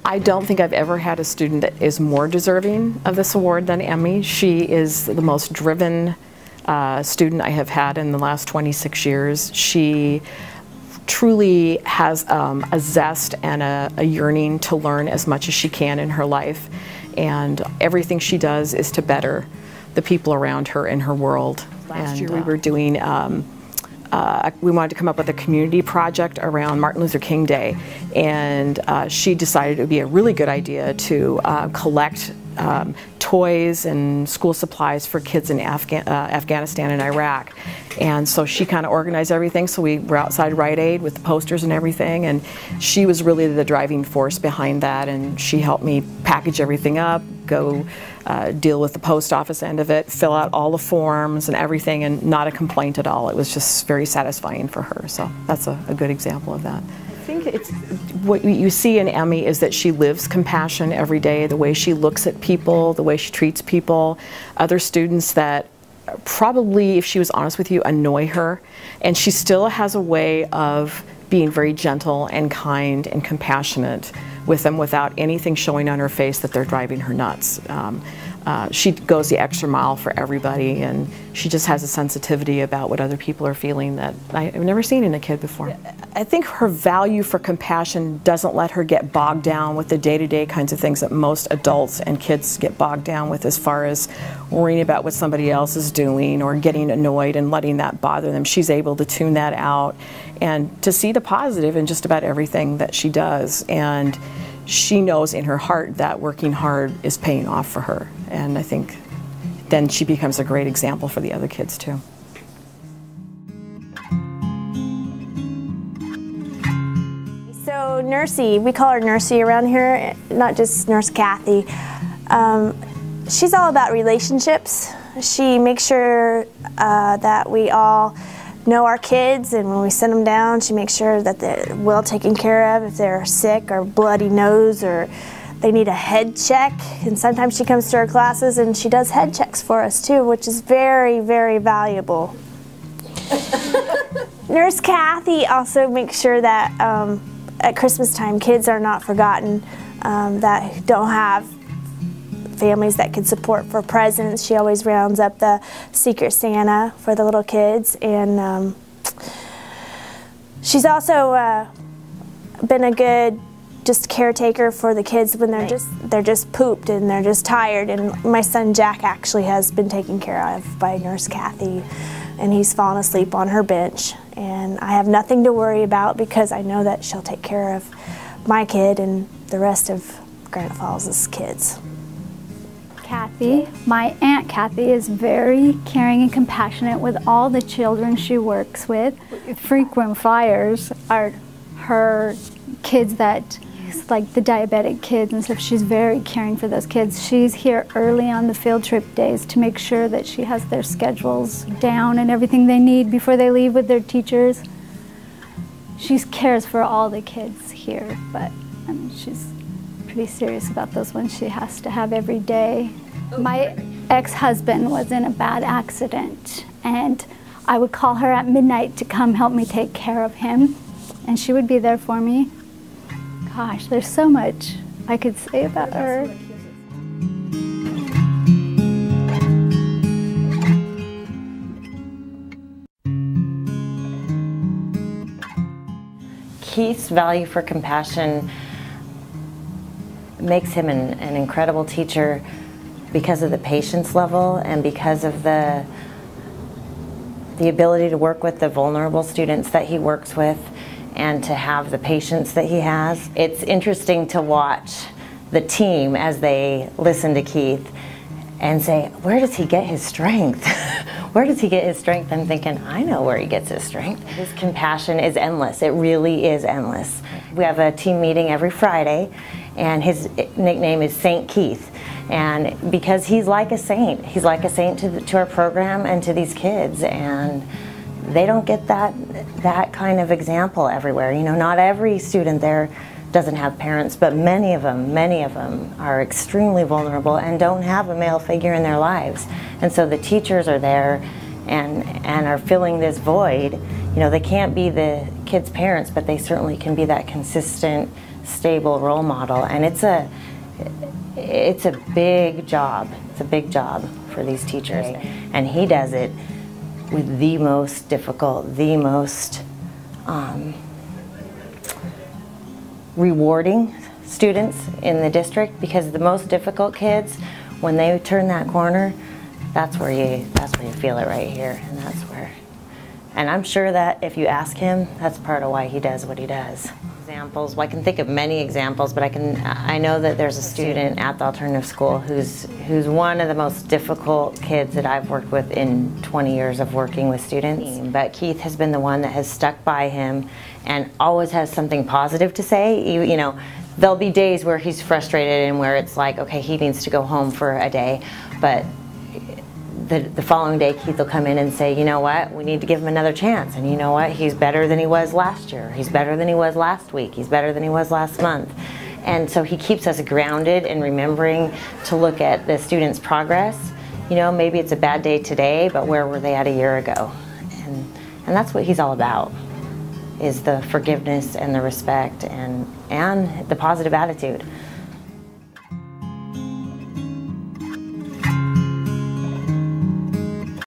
I don't think I've ever had a student that is more deserving of this award than Emmy. She is the most driven student I have had in the last 26 years. She truly has a zest and a yearning to learn as much as she can in her life, and everything she does is to better the people around her in her world. Last year we were doing we wanted to come up with a community project around Martin Luther King Day, and she decided it would be a really good idea to collect toys and school supplies for kids in Afghanistan and Iraq. And so she kind of organized everything, so we were outside Rite Aid with the posters and everything, and she was really the driving force behind that, and she helped me package everything up, go deal with the post office end of it, fill out all the forms and everything, and not a complaint at all. It was just very satisfying for her, so that's a good example of that. I think it's what you see in Emmy is that she lives compassion every day, the way she looks at people, the way she treats people. Other students that probably, if she was honest with you, annoy her, and she still has a way of being very gentle and kind and compassionate with them without anything showing on her face that they're driving her nuts. She goes the extra mile for everybody, and she just has a sensitivity about what other people are feeling that I've never seen in a kid before. I think her value for compassion doesn't let her get bogged down with the day-to-day kinds of things that most adults and kids get bogged down with, as far as worrying about what somebody else is doing or getting annoyed and letting that bother them. She's able to tune that out and to see the positive in just about everything that she does. And she knows in her heart that working hard is paying off for her. And I think then she becomes a great example for the other kids too. So Nursey, we call her Nursey around here, not just Nurse Kathy. She's all about relationships. She makes sure that we all know our kids, and when we send them down, she makes sure that they're well taken care of if they're sick or bloody nose or they need a head check. And sometimes she comes to our classes and she does head checks for us too, which is very, very valuable. Nurse Kathy also makes sure that at Christmas time kids are not forgotten, that don't have families that could support for presents. She always rounds up the Secret Santa for the little kids, and she's also been a good just caretaker for the kids when they're just pooped and they're just tired. And my son Jack actually has been taken care of by Nurse Kathy, and he's fallen asleep on her bench, and I have nothing to worry about because I know that she'll take care of my kid and the rest of Granite Falls' kids. Kathy, my Aunt Kathy, is very caring and compassionate with all the children she works with. Frequent flyers are her kids that, like the diabetic kids and stuff. She's very caring for those kids. She's here early on the field trip days to make sure that she has their schedules down and everything they need before they leave with their teachers. She cares for all the kids here, but I mean, she's pretty serious about those ones she has to have every day. My ex-husband was in a bad accident, and I would call her at midnight to come help me take care of him, and she would be there for me. Gosh, there's so much I could say about her. Keith's value for compassion makes him an incredible teacher because of the patience level and because of the ability to work with the vulnerable students that he works with and to have the patience that he has. It's interesting to watch the team as they listen to Keith and say, where does he get his strength? Where does he get his strength? I'm thinking, I know where he gets his strength. His compassion is endless. It really is endless. We have a team meeting every Friday, and his nickname is Saint Keith. And because he's like a saint to our program and to these kids, and they don't get that kind of example everywhere. You know, not every student there doesn't have parents, but many of them are extremely vulnerable and don't have a male figure in their lives. And so the teachers are there and are filling this void. You know, they can't be the kids' parents, but they certainly can be that consistent stable role model, and it's a big job. It's a big job for these teachers, and he does it with the most difficult, the most rewarding students in the district, because the most difficult kids, when they turn that corner, that's where you feel it right here, and that's where. And I'm sure that if you ask him, that's part of why he does what he does. Examples, well, I can think of many examples, but I know that there's a student at the alternative school who's one of the most difficult kids that I've worked with in 20 years of working with students. But Keith has been the one that has stuck by him and always has something positive to say. You know, there'll be days where he's frustrated and where it's like, okay, he needs to go home for a day, but the following day Keith will come in and say, you know what, we need to give him another chance, and you know what, he's better than he was last year, he's better than he was last week, he's better than he was last month. And so he keeps us grounded in remembering to look at the students' progress. You know, maybe it's a bad day today, but where were they at a year ago? And that's what he's all about, is the forgiveness and the respect and the positive attitude.